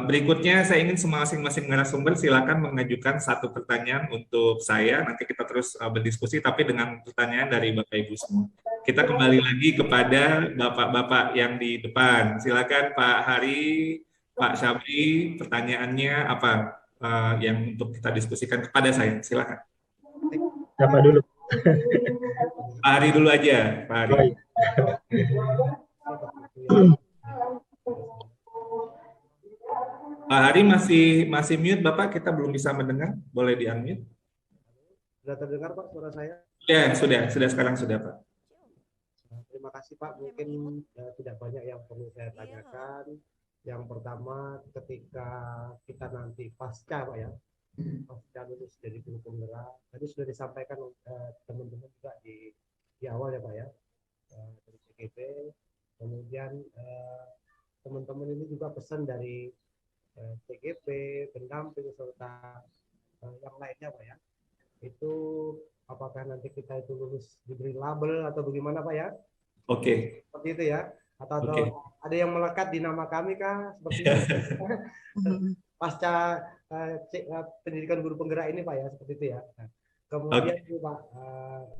Berikutnya saya ingin masing-masing narasumber silakan mengajukan satu pertanyaan untuk saya. Nanti kita terus berdiskusi, tapi dengan pertanyaan dari Bapak Ibu semua. Kita kembali lagi kepada Bapak-Bapak yang di depan. Silakan Pak Hari, Pak Syabri, pertanyaannya apa yang untuk kita diskusikan kepada saya? Silakan. Siapa dulu? Pak Hari dulu aja, Pak Hari. Oh, iya. Pak Hari masih mute, Bapak. Kita belum bisa mendengar. Boleh di-unmute? Sudah terdengar Pak suara saya? Ya, sudah sekarang sudah Pak. Terima kasih Pak. Mungkin tidak banyak yang perlu saya tanyakan. Yang pertama, ketika kita nanti pasca Pak ya, pasca lulus dari guru penggerak, tadi sudah disampaikan teman-teman juga di awal ya Pak ya, dari CGP. Kemudian teman-teman ini juga pesan dari CGP, pendamping serta yang lainnya Pak ya. Itu apakah nanti kita itu lulus diberi label atau bagaimana Pak ya? Oke. Seperti itu ya. Atau ada yang melekat di nama kami kah? Seperti itu. Pasca pendidikan guru penggerak ini Pak ya, seperti itu ya. Nah, kemudian Pak,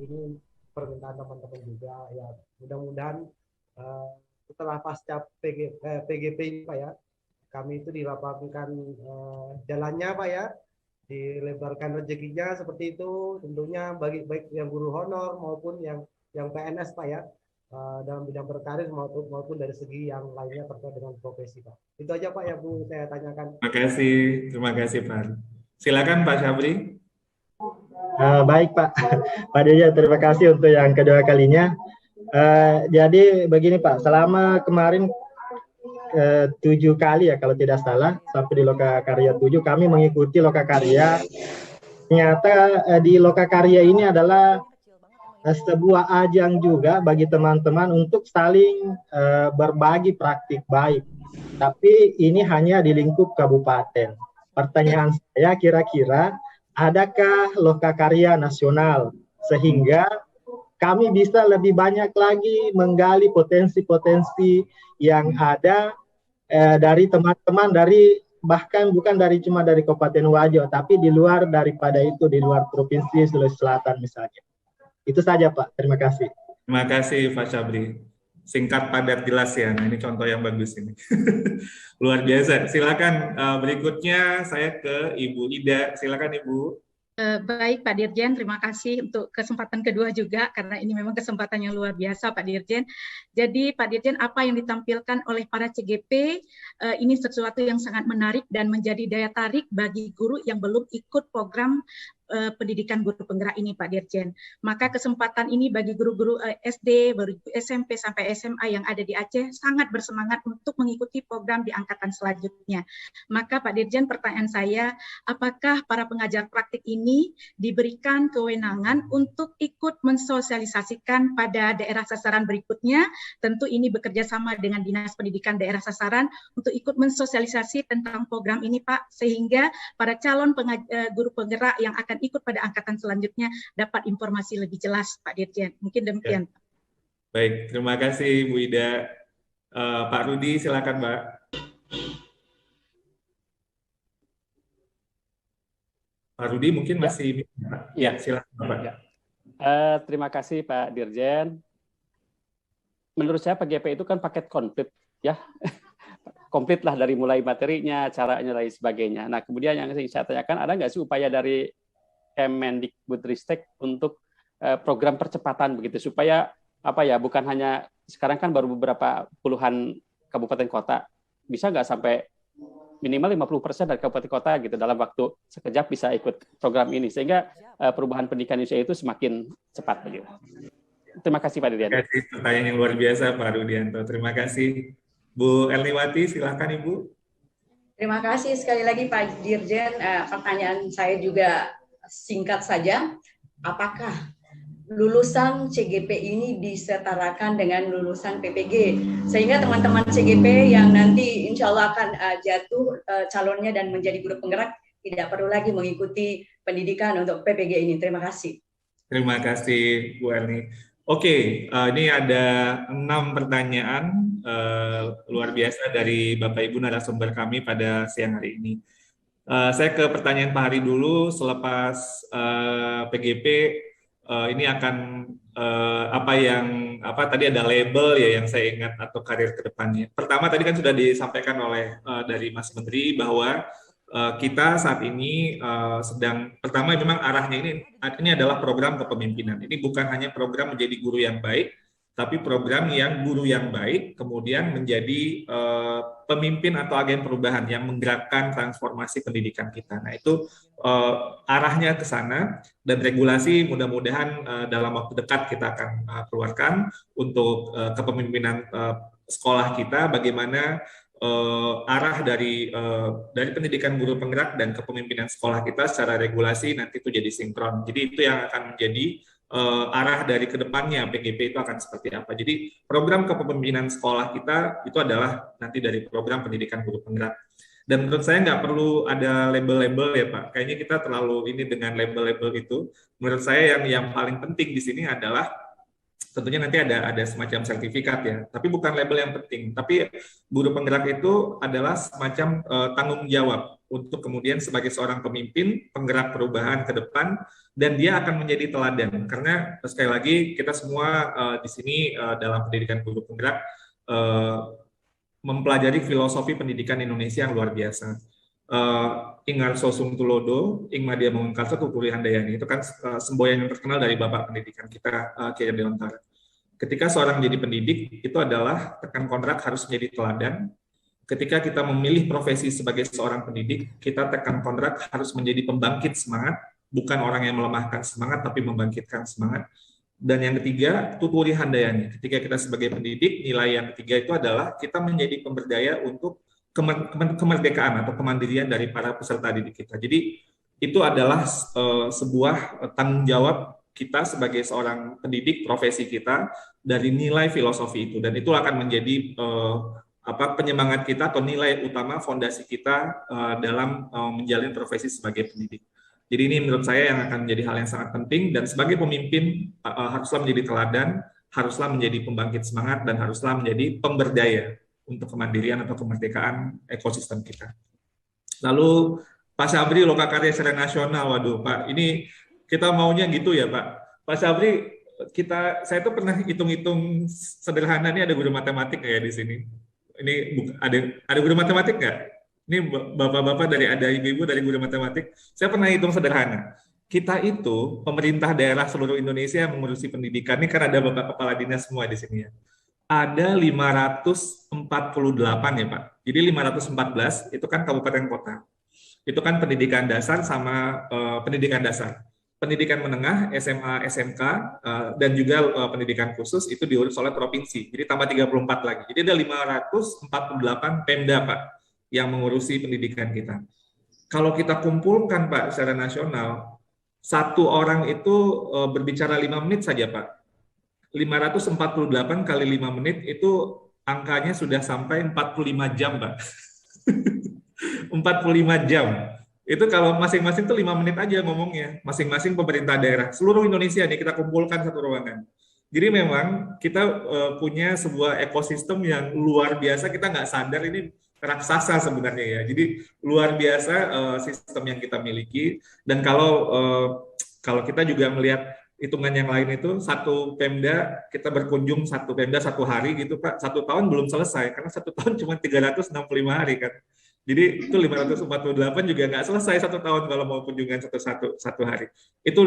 ini permintaan teman-teman juga ya, mudah-mudahan setelah pasca PGP ini Pak ya, kami itu dilapangkan jalannya Pak ya, dilebarkan rezekinya seperti itu, tentunya baik yang guru honor maupun yang PNS Pak ya, dalam bidang berkarir maupun dari segi yang lainnya terkait dengan profesi Pak. Itu aja Pak yang perlu saya tanyakan. Terima kasih Pak. Silakan Pak Syabri. Baik Pak, Pak Deja, terima kasih untuk yang kedua kalinya. Jadi begini Pak, selama kemarin 7 kali ya kalau tidak salah sampai di Lokakarya 7 kami mengikuti Lokakarya. Ternyata di Lokakarya ini adalah sebuah ajang juga bagi teman-teman untuk saling berbagi praktik baik. Tapi ini hanya di lingkup kabupaten. Pertanyaan saya kira-kira adakah Lokakarya nasional sehingga kami bisa lebih banyak lagi menggali potensi-potensi yang ada dari teman-teman dari bahkan bukan cuma dari Kabupaten Wajo, tapi di luar daripada itu, di luar provinsi Sulawesi Selatan misalnya. Itu saja Pak, terima kasih. Terima kasih Pak Syabri. Singkat, padat, jelas ya. Nah ini contoh yang bagus ini. Luar biasa. Silakan berikutnya saya ke Ibu Ida. Silakan Ibu. Baik Pak Dirjen, terima kasih untuk kesempatan kedua juga, karena ini memang kesempatan yang luar biasa Pak Dirjen. Jadi Pak Dirjen, apa yang ditampilkan oleh para CGP ini sesuatu yang sangat menarik dan menjadi daya tarik bagi guru yang belum ikut program pendidikan guru penggerak ini Pak Dirjen. Maka kesempatan ini bagi guru-guru SD, SMP sampai SMA yang ada di Aceh sangat bersemangat untuk mengikuti program di angkatan selanjutnya. Maka Pak Dirjen, pertanyaan saya, apakah para pengajar praktik ini diberikan kewenangan untuk ikut mensosialisasikan pada daerah sasaran berikutnya? Tentu ini bekerja sama dengan Dinas Pendidikan daerah sasaran untuk ikut mensosialisasi tentang program ini Pak, sehingga para calon guru penggerak yang akan ikut pada angkatan selanjutnya dapat informasi lebih jelas Pak Dirjen. Mungkin demikian. Baik, terima kasih Bu Ida. Pak Rudi silakan Pak. Pak Rudi mungkin masih ya, silakan Pak. Ya. Terima kasih Pak Dirjen. Menurut saya PGP itu kan paket komplit ya. Komplit lah dari mulai materinya, caranya dan sebagainya. Nah, kemudian yang saya tanyakan, ada nggak sih upaya dari Kemendikbudristek untuk program percepatan begitu, supaya apa ya, bukan hanya sekarang kan baru beberapa puluhan kabupaten kota, bisa nggak sampai minimal 50% dari kabupaten kota gitu dalam waktu sekejap bisa ikut program ini, sehingga perubahan pendidikan Indonesia itu semakin cepat begitu. Terima kasih Pak Dirjen. Terima kasih, pertanyaan yang luar biasa Pak Rudianto. Terima kasih. Bu Elniwati, silakan Ibu. Terima kasih sekali lagi Pak Dirjen. Pertanyaan saya juga singkat saja. Apakah lulusan CGP ini disetarakan dengan lulusan PPG? Sehingga teman-teman CGP yang nanti insya Allah akan jatuh calonnya dan menjadi guru penggerak tidak perlu lagi mengikuti pendidikan untuk PPG ini. Terima kasih. Terima kasih Bu Elni. Oke, ini ada 6 pertanyaan luar biasa dari Bapak Ibu narasumber kami pada siang hari ini. Saya ke pertanyaan Pak Hari dulu. Selepas PGP ini akan tadi ada label ya yang saya ingat atau karir ke depannya. Pertama tadi kan sudah disampaikan oleh dari Mas Menteri bahwa kita saat ini pertama memang arahnya ini adalah program kepemimpinan. Ini bukan hanya program menjadi guru yang baik, tapi program yang guru yang baik kemudian menjadi pemimpin atau agen perubahan yang menggerakkan transformasi pendidikan kita. Nah itu arahnya ke sana, dan regulasi mudah-mudahan dalam waktu dekat kita akan keluarkan untuk kepemimpinan sekolah kita, bagaimana arah dari pendidikan guru penggerak dan kepemimpinan sekolah kita secara regulasi nanti itu jadi sinkron. Jadi itu yang akan menjadi arah dari kedepannya PGP itu akan seperti apa. Jadi program kepemimpinan sekolah kita itu adalah nanti dari program pendidikan guru penggerak. Dan menurut saya nggak perlu ada label-label ya Pak. Kayaknya kita terlalu ini dengan label-label itu. Menurut saya yang paling penting di sini adalah tentunya nanti ada semacam sertifikat ya. Tapi bukan label yang penting. Tapi guru penggerak itu adalah semacam tanggung jawab untuk kemudian sebagai seorang pemimpin penggerak perubahan ke depan, dan dia akan menjadi teladan. Karena sekali lagi kita semua di sini dalam pendidikan guru penggerak mempelajari filosofi pendidikan Indonesia yang luar biasa. Ingarso Sungtulodo, Ingmadia Mengungkarso, Tuturi Handayani, itu kan semboyan yang terkenal dari Bapak Pendidikan kita, Kiai Deontara. Ketika seorang menjadi pendidik, itu adalah tekan kontrak harus menjadi teladan. Ketika kita memilih profesi sebagai seorang pendidik, kita tekan kontrak harus menjadi pembangkit semangat, bukan orang yang melemahkan semangat, tapi membangkitkan semangat. Dan yang ketiga, Tuturi Handayani. Ketika kita sebagai pendidik, nilai yang ketiga itu adalah kita menjadi pemberdaya untuk kemerdekaan atau kemandirian dari para peserta didik kita. Jadi itu adalah sebuah tanggung jawab kita sebagai seorang pendidik, profesi kita, dari nilai filosofi itu. Dan itu akan menjadi penyemangat kita atau nilai utama fondasi kita dalam menjalin profesi sebagai pendidik. Jadi ini menurut saya yang akan menjadi hal yang sangat penting, dan sebagai pemimpin haruslah menjadi teladan, haruslah menjadi pembangkit semangat, dan haruslah menjadi pemberdaya untuk kemandirian atau kemerdekaan ekosistem kita. Lalu Pak Sabri, Lokakarya secara nasional, waduh Pak, ini kita maunya gitu ya Pak. Pak Sabri, saya tuh pernah hitung-hitung sederhana, ini ada guru matematik nggak ya di sini? Ini ada guru matematik nggak? Ini bapak-bapak ada ibu-ibu dari guru matematik. Saya pernah hitung sederhana. Kita itu pemerintah daerah seluruh Indonesia yang mengurusi pendidikan, ini kan ada bapak kepala dinas semua di sini ya. Ada 548 ya Pak. Jadi 514 itu kan kabupaten kota. Itu kan pendidikan dasar sama pendidikan dasar. Pendidikan menengah, SMA, SMK, dan juga pendidikan khusus itu diurus oleh provinsi. Jadi tambah 34 lagi. Jadi ada 548 Pemda Pak yang mengurusi pendidikan kita. Kalau kita kumpulkan Pak secara nasional, satu orang itu berbicara 5 menit saja Pak. 548 kali 5 menit itu angkanya sudah sampai 45 jam Pak. 45 jam. Itu kalau masing-masing tuh 5 menit aja ngomongnya. Masing-masing pemerintah daerah. Seluruh Indonesia nih kita kumpulkan satu ruangan. Jadi memang kita punya sebuah ekosistem yang luar biasa. Kita nggak sadar ini raksasa sebenarnya ya. Jadi luar biasa sistem yang kita miliki. Dan kalau kita juga melihat hitungan yang lain itu, satu Pemda kita berkunjung satu Pemda satu hari gitu Pak, 1 tahun belum selesai karena 1 tahun cuma 365 hari kan. Jadi itu 548 juga nggak selesai 1 tahun kalau mau kunjungan satu hari.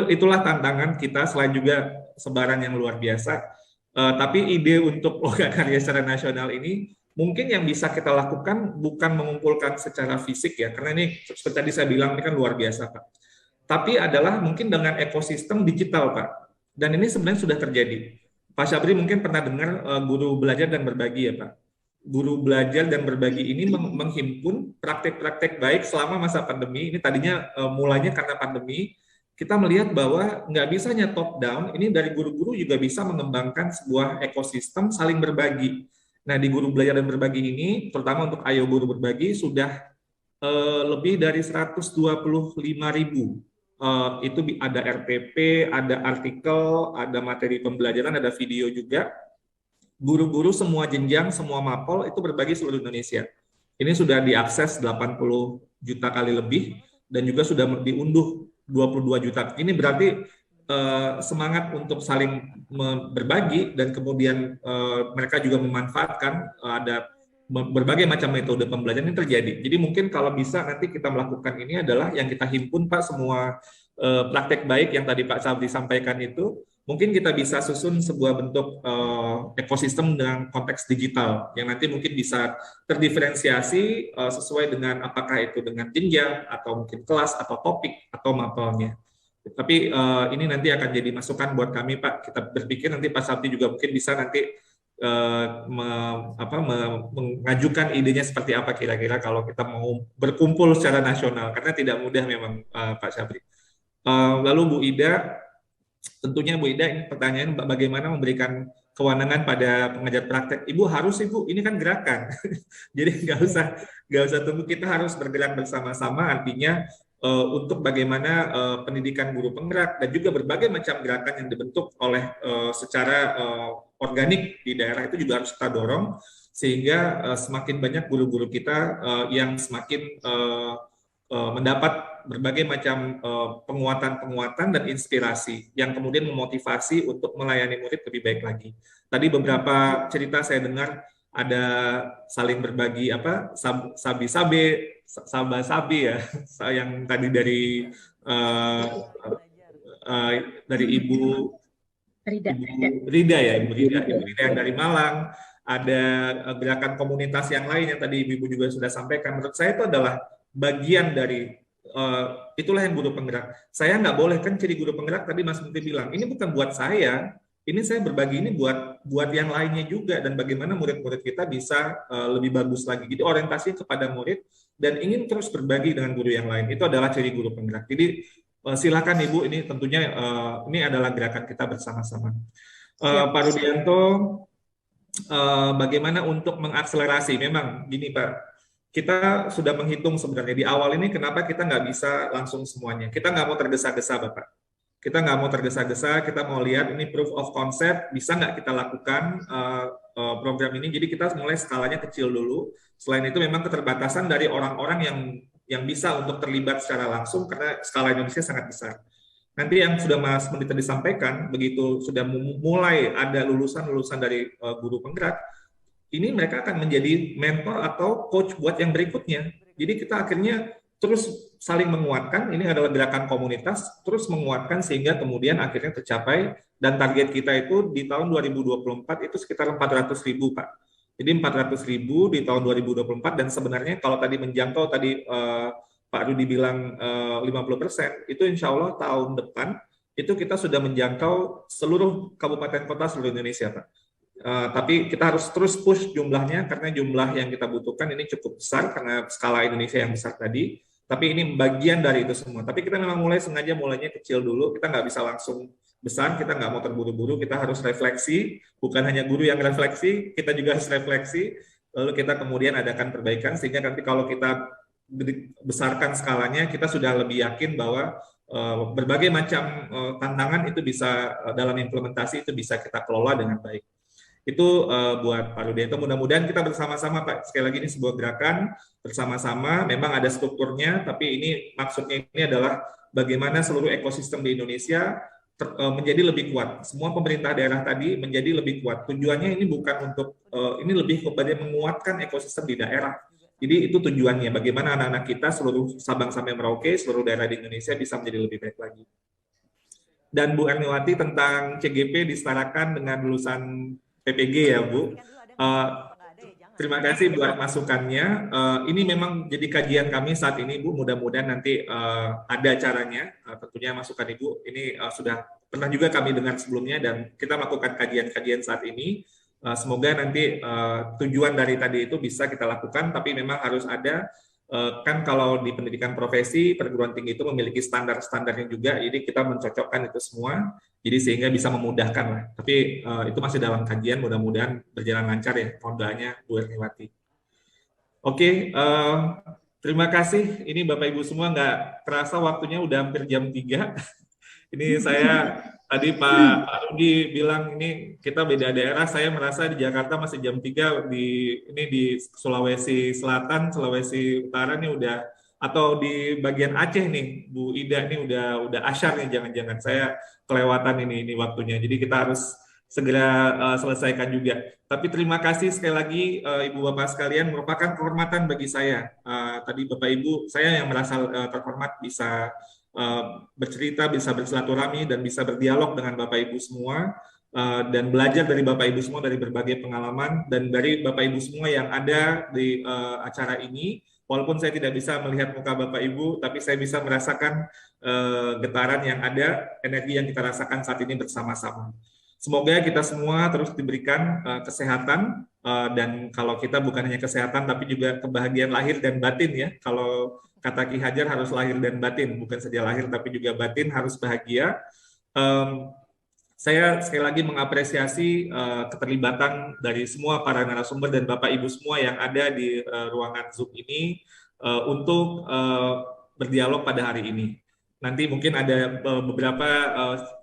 Itulah tantangan kita, selain juga sebaran yang luar biasa. Tapi ide untuk Lokakarya secara nasional ini mungkin yang bisa kita lakukan bukan mengumpulkan secara fisik ya, karena ini seperti tadi saya bilang ini kan luar biasa Pak. Tapi adalah mungkin dengan ekosistem digital Pak. Dan ini sebenarnya sudah terjadi. Pak Sabri mungkin pernah dengar guru belajar dan berbagi ya Pak. Guru belajar dan berbagi ini menghimpun praktek-praktek baik selama masa pandemi. Ini tadinya mulanya karena pandemi. Kita melihat bahwa nggak bisa hanya top down, ini dari guru-guru juga bisa mengembangkan sebuah ekosistem saling berbagi. Nah, di guru belajar dan berbagi ini, terutama untuk Ayo Guru Berbagi, sudah lebih dari 125.000. Itu ada RPP, ada artikel, ada materi pembelajaran, ada video juga. guru-guru semua jenjang, semua mapol itu berbagi seluruh Indonesia. Ini sudah diakses 80 juta kali lebih dan juga sudah diunduh 22 juta. Ini berarti semangat untuk saling berbagi dan kemudian mereka juga memanfaatkan ada berbagai macam metode pembelajaran ini terjadi. Jadi mungkin kalau bisa nanti kita melakukan ini adalah yang kita himpun Pak, semua praktek baik yang tadi Pak Sabri sampaikan itu, mungkin kita bisa susun sebuah bentuk ekosistem dengan konteks digital yang nanti mungkin bisa terdiferensiasi sesuai dengan apakah itu dengan jenjang atau mungkin kelas atau topik atau mapelnya. Tapi ini nanti akan jadi masukan buat kami Pak. Kita berpikir nanti Pak Sabri juga mungkin bisa nanti mengajukan idenya seperti apa kira-kira kalau kita mau berkumpul secara nasional, karena tidak mudah memang Pak Sabri. Lalu Bu Ida, tentunya Bu Ida ini pertanyaan bagaimana memberikan kewenangan pada pengajar praktek. Ibu harus Ibu, ini kan gerakan, jadi nggak usah tunggu, kita harus bergerak bersama-sama. Artinya untuk bagaimana pendidikan guru penggerak dan juga berbagai macam gerakan yang dibentuk oleh secara organik di daerah itu juga harus kita dorong sehingga semakin banyak guru-guru kita yang semakin mendapat berbagai macam penguatan-penguatan dan inspirasi yang kemudian memotivasi untuk melayani murid lebih baik lagi. Tadi beberapa cerita saya dengar ada saling berbagi sabi-sabe ya, yang tadi dari Ibu Rida Ibu Rida yang dari Malang. Ada gerakan komunitas yang lain yang tadi Ibu juga sudah sampaikan. Menurut saya itu adalah bagian dari itulah yang guru penggerak. Saya nggak boleh, kan ciri guru penggerak tadi Mas Menteri bilang, ini bukan buat saya, ini saya berbagi ini buat yang lainnya juga, dan bagaimana murid-murid kita bisa lebih bagus lagi. Jadi orientasi kepada murid dan ingin terus berbagi dengan guru yang lain, itu adalah ciri guru penggerak. Jadi silakan Ibu, ini tentunya ini adalah gerakan kita bersama-sama. Pak Rudianto, bagaimana untuk mengakselerasi? Memang gini Pak, kita sudah menghitung sebenarnya di awal ini kenapa kita nggak bisa langsung semuanya. Kita nggak mau tergesa-gesa Bapak. Kita nggak mau tergesa-gesa, kita mau lihat ini proof of concept, bisa nggak kita lakukan program ini. Jadi kita mulai skalanya kecil dulu. Selain itu memang keterbatasan dari orang-orang yang bisa untuk terlibat secara langsung karena skala Indonesia sangat besar. Nanti yang sudah Mas Menteri tadi sampaikan, begitu sudah mulai ada lulusan-lulusan dari guru penggerak, ini mereka akan menjadi mentor atau coach buat yang berikutnya. Jadi kita akhirnya terus saling menguatkan, ini adalah gerakan komunitas, terus menguatkan sehingga kemudian akhirnya tercapai, dan target kita itu di tahun 2024 itu sekitar 400.000 Pak. Jadi 400.000 di tahun 2024, dan sebenarnya kalau tadi menjangkau tadi Pak Rudi bilang 50%, itu insya Allah tahun depan itu kita sudah menjangkau seluruh kabupaten kota seluruh Indonesia Pak. Tapi kita harus terus push jumlahnya karena jumlah yang kita butuhkan ini cukup besar karena skala Indonesia yang besar tadi. Tapi ini bagian dari itu semua. Tapi kita memang mulainya kecil dulu. Kita nggak bisa langsung besar. Kita nggak mau terburu-buru. Kita harus refleksi. Bukan hanya guru yang refleksi, kita juga harus refleksi. Lalu kita kemudian adakan perbaikan sehingga nanti kalau kita besarkan skalanya, kita sudah lebih yakin bahwa berbagai macam tantangan itu bisa dalam implementasi itu bisa kita kelola dengan baik. Itu buat Pak Rudianto. Mudah-mudahan kita bersama-sama Pak, sekali lagi ini sebuah gerakan bersama-sama, memang ada strukturnya, tapi ini maksudnya ini adalah bagaimana seluruh ekosistem di Indonesia menjadi lebih kuat. Semua pemerintah daerah tadi menjadi lebih kuat. Tujuannya ini bukan untuk, ini lebih kepada menguatkan ekosistem di daerah. Jadi itu tujuannya, bagaimana anak-anak kita seluruh Sabang sampai Merauke, seluruh daerah di Indonesia bisa menjadi lebih baik lagi. Dan Bu Erniwati tentang CGP disetarakan dengan lulusan PPG ya Bu. Terima kasih buat masukannya. Ini memang jadi kajian kami saat ini Bu. Mudah-mudahan nanti ada caranya. Tentunya masukan Ibu ini sudah pernah juga kami dengar sebelumnya dan kita melakukan kajian-kajian saat ini. Semoga nanti tujuan dari tadi itu bisa kita lakukan. Tapi memang harus ada kan kalau di pendidikan profesi perguruan tinggi itu memiliki standar-standarnya juga. Jadi kita mencocokkan itu semua. Jadi sehingga bisa memudahkan lah. Tapi itu masih dalam kajian, mudah-mudahan berjalan lancar ya. Mohon doanya Bu Erniwati. Oke, terima kasih. Ini Bapak Ibu semua nggak terasa waktunya udah hampir jam 3. Ini saya Tadi Pak Rudi bilang ini kita beda daerah. Saya merasa di Jakarta masih jam 3, di Sulawesi Selatan, Sulawesi Utara nih udah, atau di bagian Aceh nih, Bu Ida nih udah asyar nih, jangan-jangan saya kelewatan ini waktunya. Jadi kita harus segera selesaikan juga. Tapi terima kasih sekali lagi Ibu Bapak sekalian, merupakan kehormatan bagi saya. Tadi Bapak Ibu, saya yang merasa terhormat bisa bercerita, bisa bersilaturahmi, dan bisa berdialog dengan Bapak Ibu semua, dan belajar dari Bapak Ibu semua dari berbagai pengalaman, dan dari Bapak Ibu semua yang ada di acara ini. Walaupun saya tidak bisa melihat muka Bapak Ibu, tapi saya bisa merasakan getaran yang ada, energi yang kita rasakan saat ini bersama-sama. Semoga kita semua terus diberikan kesehatan, dan kalau kita bukan hanya kesehatan, tapi juga kebahagiaan lahir dan batin ya. Kalau kata Ki Hajar harus lahir dan batin, bukan saja lahir tapi juga batin harus bahagia. Saya sekali lagi mengapresiasi keterlibatan dari semua para narasumber dan Bapak Ibu semua yang ada di ruangan Zoom ini untuk berdialog pada hari ini. Nanti mungkin ada beberapa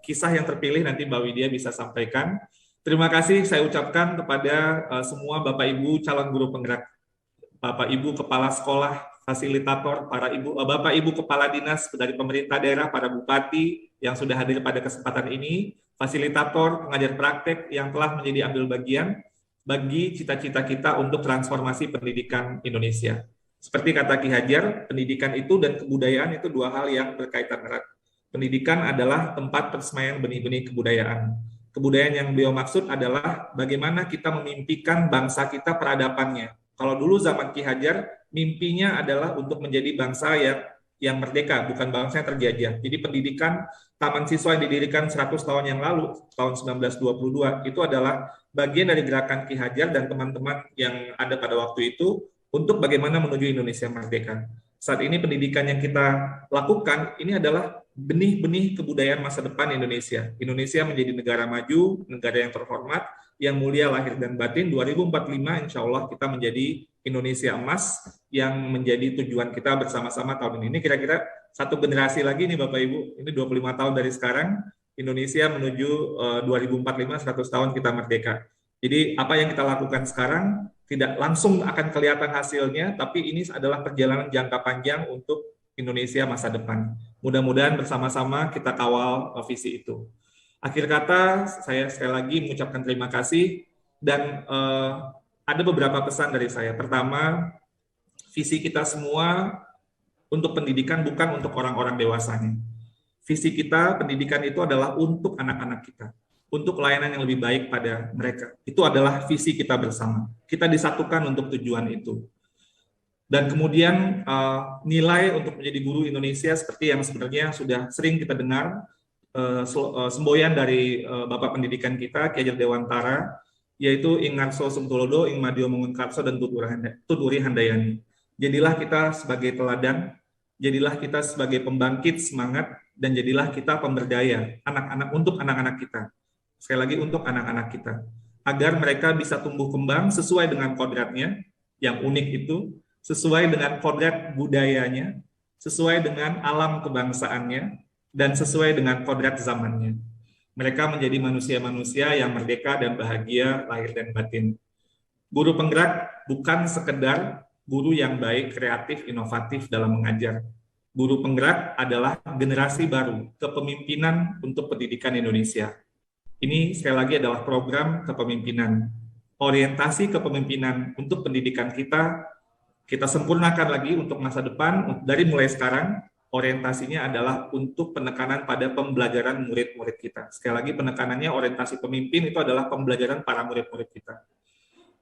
kisah yang terpilih, nanti Mbak Widya bisa sampaikan. Terima kasih saya ucapkan kepada semua Bapak Ibu calon guru penggerak, Bapak Ibu kepala sekolah, fasilitator, para Bapak Ibu kepala dinas dari pemerintah daerah, para bupati yang sudah hadir pada kesempatan ini, fasilitator, pengajar praktek yang telah menjadi ambil bagian bagi cita-cita kita untuk transformasi pendidikan Indonesia. Seperti kata Ki Hajar, pendidikan itu dan kebudayaan itu dua hal yang berkaitan erat. Pendidikan adalah tempat persemaian benih-benih kebudayaan. Kebudayaan yang beliau maksud adalah bagaimana kita memimpikan bangsa kita peradabannya. Kalau dulu zaman Ki Hajar, mimpinya adalah untuk menjadi bangsa yang merdeka, bukan bangsa yang terjajah. Jadi pendidikan taman siswa yang didirikan 100 tahun yang lalu, tahun 1922, itu adalah bagian dari gerakan Ki Hajar dan teman-teman yang ada pada waktu itu untuk bagaimana menuju Indonesia merdeka. Saat ini pendidikan yang kita lakukan ini adalah benih-benih kebudayaan masa depan Indonesia. Indonesia menjadi negara maju, negara yang terhormat, yang mulia lahir dan batin. 2045 insya Allah kita menjadi Indonesia emas yang menjadi tujuan kita bersama-sama tahun ini. Ini kira-kira satu generasi lagi nih Bapak Ibu, ini 25 tahun dari sekarang, Indonesia menuju 2045, 100 tahun kita merdeka. Jadi apa yang kita lakukan sekarang tidak langsung akan kelihatan hasilnya, tapi ini adalah perjalanan jangka panjang untuk Indonesia masa depan. Mudah-mudahan bersama-sama kita kawal visi itu. Akhir kata, saya sekali lagi mengucapkan terima kasih, dan ada beberapa pesan dari saya. Pertama, visi kita semua untuk pendidikan bukan untuk orang-orang dewasanya. Visi kita, pendidikan itu adalah untuk anak-anak kita, untuk layanan yang lebih baik pada mereka. Itu adalah visi kita bersama. Kita disatukan untuk tujuan itu. Dan kemudian nilai untuk menjadi guru Indonesia seperti yang sebenarnya sudah sering kita dengar, semboyan dari Bapak Pendidikan kita, Ki Hajar Dewantara, yaitu Ing Ngarso Sumtulodo, Ing Madio Mangunkarso, dan Tuturi Handayani. Jadilah kita sebagai teladan, jadilah kita sebagai pembangkit semangat, dan jadilah kita pemberdaya anak-anak untuk anak-anak kita. Sekali lagi untuk anak-anak kita, agar mereka bisa tumbuh kembang sesuai dengan kodratnya yang unik itu, sesuai dengan kodrat budayanya, sesuai dengan alam kebangsaannya, dan sesuai dengan kodrat zamannya. Mereka menjadi manusia-manusia yang merdeka dan bahagia lahir dan batin. Guru penggerak bukan sekedar guru yang baik, kreatif, inovatif dalam mengajar. Guru penggerak adalah generasi baru kepemimpinan untuk pendidikan Indonesia. Ini sekali lagi adalah program kepemimpinan. Orientasi kepemimpinan untuk pendidikan kita sempurnakan lagi untuk masa depan. Dari mulai sekarang, orientasinya adalah untuk penekanan pada pembelajaran murid-murid kita. Sekali lagi penekanannya, orientasi pemimpin itu adalah pembelajaran para murid-murid kita.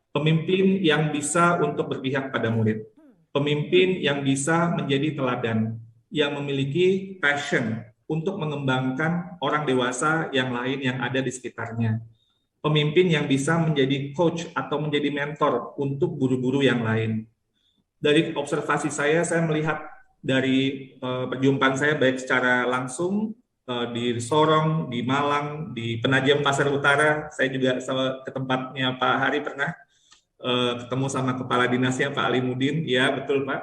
Pemimpin yang bisa untuk berpihak pada murid. Pemimpin yang bisa menjadi teladan, yang memiliki passion untuk mengembangkan orang dewasa yang lain yang ada di sekitarnya. Pemimpin yang bisa menjadi coach atau menjadi mentor untuk guru-guru yang lain. Dari observasi saya melihat dari perjumpaan saya baik secara langsung di Sorong, di Malang, di Penajam Pasar Utara, saya juga ke tempatnya Pak Hari pernah ketemu sama kepala dinasnya Pak Alimudin, ya betul Pak.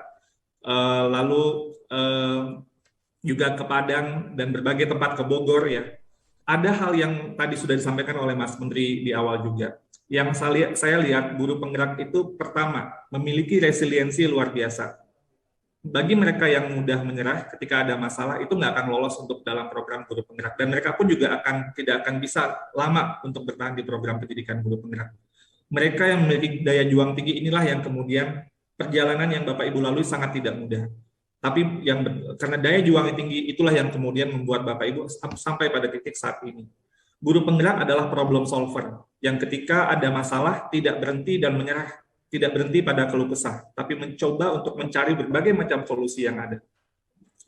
Lalu juga ke Padang dan berbagai tempat, ke Bogor ya. ada hal yang tadi sudah disampaikan oleh Mas Menteri di awal juga. Yang saya lihat buruh penggerak itu pertama memiliki resiliensi luar biasa. Bagi mereka yang mudah menyerah ketika ada masalah itu nggak akan lolos untuk dalam program buruh penggerak, dan mereka pun juga tidak akan bisa lama untuk bertahan di program pendidikan buruh penggerak. Mereka yang memiliki daya juang tinggi inilah yang kemudian perjalanan yang Bapak Ibu lalui sangat tidak mudah. Tapi karena daya juang tinggi itulah yang kemudian membuat Bapak Ibu sampai pada titik saat ini. Buruh penggerak adalah problem solver yang ketika ada masalah tidak berhenti dan menyerah, tidak berhenti pada keluh kesah, tapi mencoba untuk mencari berbagai macam solusi yang ada.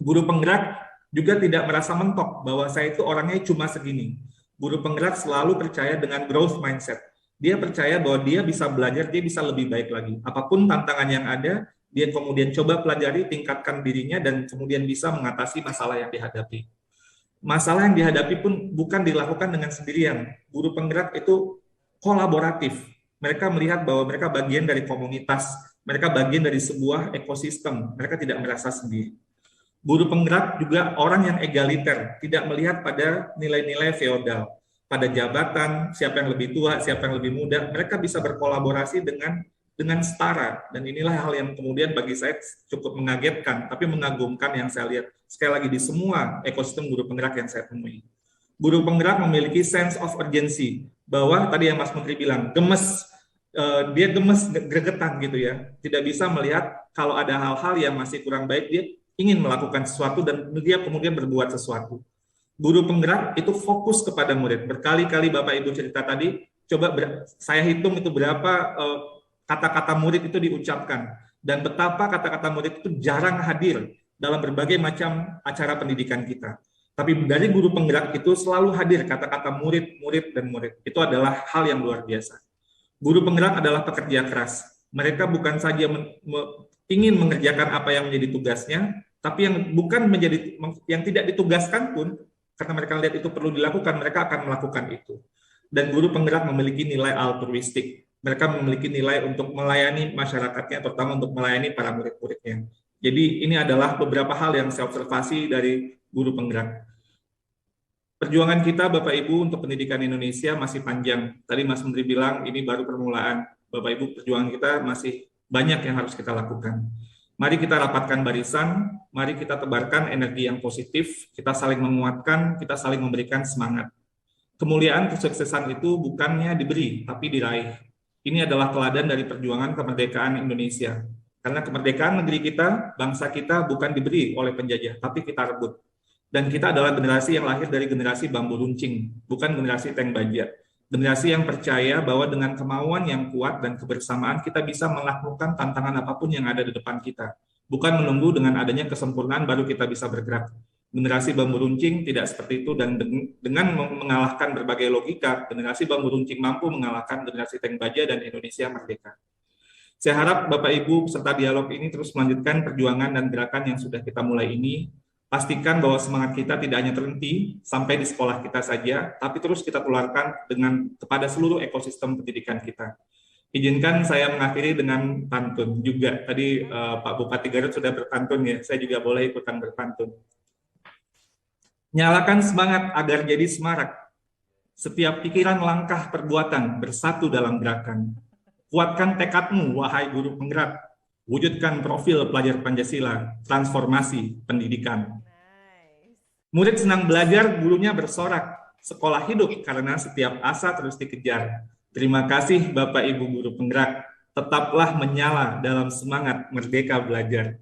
Buruh penggerak juga tidak merasa mentok bahwa saya itu orangnya cuma segini. Buruh penggerak selalu percaya dengan growth mindset. Dia percaya bahwa dia bisa belajar, dia bisa lebih baik lagi. Apapun tantangan yang ada, dia kemudian coba pelajari, tingkatkan dirinya, dan kemudian bisa mengatasi masalah yang dihadapi. Masalah yang dihadapi pun bukan dilakukan dengan sendirian. Buruh penggerak itu kolaboratif. Mereka melihat bahwa mereka bagian dari komunitas, mereka bagian dari sebuah ekosistem, mereka tidak merasa sendiri. Buruh penggerak juga orang yang egaliter, tidak melihat pada nilai-nilai feodal, pada jabatan, siapa yang lebih tua, siapa yang lebih muda, mereka bisa berkolaborasi dengan setara, dan inilah hal yang kemudian bagi saya cukup mengagetkan, tapi mengagumkan yang saya lihat sekali lagi di semua ekosistem buruh penggerak yang saya temui. Buruh penggerak memiliki sense of urgency, bahwa tadi yang Mas Menteri bilang, dia gemes, gregetan gitu ya, tidak bisa melihat kalau ada hal-hal yang masih kurang baik, dia ingin melakukan sesuatu dan dia kemudian berbuat sesuatu. Buruh penggerak itu fokus kepada murid. Berkali-kali Bapak Ibu cerita tadi, coba saya hitung itu berapa kata-kata murid itu diucapkan, dan betapa kata-kata murid itu jarang hadir dalam berbagai macam acara pendidikan kita. Tapi dari guru penggerak itu selalu hadir kata-kata murid, murid, dan murid. Itu adalah hal yang luar biasa. Buruh penggerak adalah pekerja keras. Mereka bukan saja ingin mengerjakan apa yang menjadi tugasnya, tapi yang tidak ditugaskan pun, karena mereka lihat itu perlu dilakukan, mereka akan melakukan itu. Dan buruh penggerak memiliki nilai altruistik. Mereka memiliki nilai untuk melayani masyarakatnya, terutama untuk melayani para murid-muridnya. Jadi ini adalah beberapa hal yang saya observasi dari buruh penggerak. Perjuangan kita Bapak Ibu untuk pendidikan Indonesia masih panjang. Tadi Mas Menteri bilang ini baru permulaan. Bapak Ibu, perjuangan kita masih banyak yang harus kita lakukan. Mari kita rapatkan barisan, mari kita tebarkan energi yang positif, kita saling menguatkan, kita saling memberikan semangat. Kemuliaan kesuksesan itu bukannya diberi, tapi diraih. Ini adalah teladan dari perjuangan kemerdekaan Indonesia. Karena kemerdekaan negeri kita, bangsa kita bukan diberi oleh penjajah, tapi kita rebut. Dan kita adalah generasi yang lahir dari generasi bambu runcing, bukan generasi tank baja. Generasi yang percaya bahwa dengan kemauan yang kuat dan kebersamaan kita bisa menaklukkan tantangan apapun yang ada di depan kita. Bukan menunggu dengan adanya kesempurnaan baru kita bisa bergerak. Generasi bambu runcing tidak seperti itu, dan dengan mengalahkan berbagai logika, generasi bambu runcing mampu mengalahkan generasi tank baja dan Indonesia merdeka. Saya harap Bapak Ibu peserta dialog ini terus melanjutkan perjuangan dan gerakan yang sudah kita mulai ini. Pastikan bahwa semangat kita tidak hanya terhenti sampai di sekolah kita saja, tapi terus kita tularkan kepada seluruh ekosistem pendidikan kita. Izinkan saya mengakhiri dengan pantun juga. Tadi Pak Bupati Garut sudah berpantun ya, saya juga boleh ikutan berpantun. Nyalakan semangat agar jadi semarak. Setiap pikiran, langkah, perbuatan bersatu dalam gerakan. Kuatkan tekadmu, wahai guru penggerak. Wujudkan profil pelajar Pancasila, transformasi pendidikan. Murid senang belajar, gurunya bersorak. Sekolah hidup karena setiap asa terus dikejar. Terima kasih Bapak Ibu guru penggerak. Tetaplah menyala dalam semangat merdeka belajar.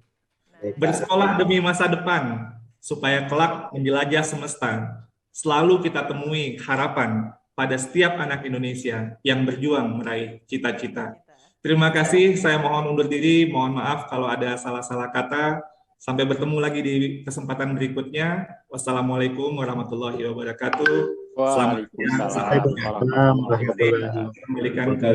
Bersekolah demi masa depan, supaya kelak menjelajah semesta. Selalu kita temui harapan pada setiap anak Indonesia yang berjuang meraih cita-cita. Terima kasih, saya mohon undur diri, mohon maaf kalau ada salah-salah kata. Sampai bertemu lagi di kesempatan berikutnya. Wassalamualaikum warahmatullahi wabarakatuh. Selamat siang. Waalaikumsalam warahmatullahi wabarakatuh. Kembalikan ke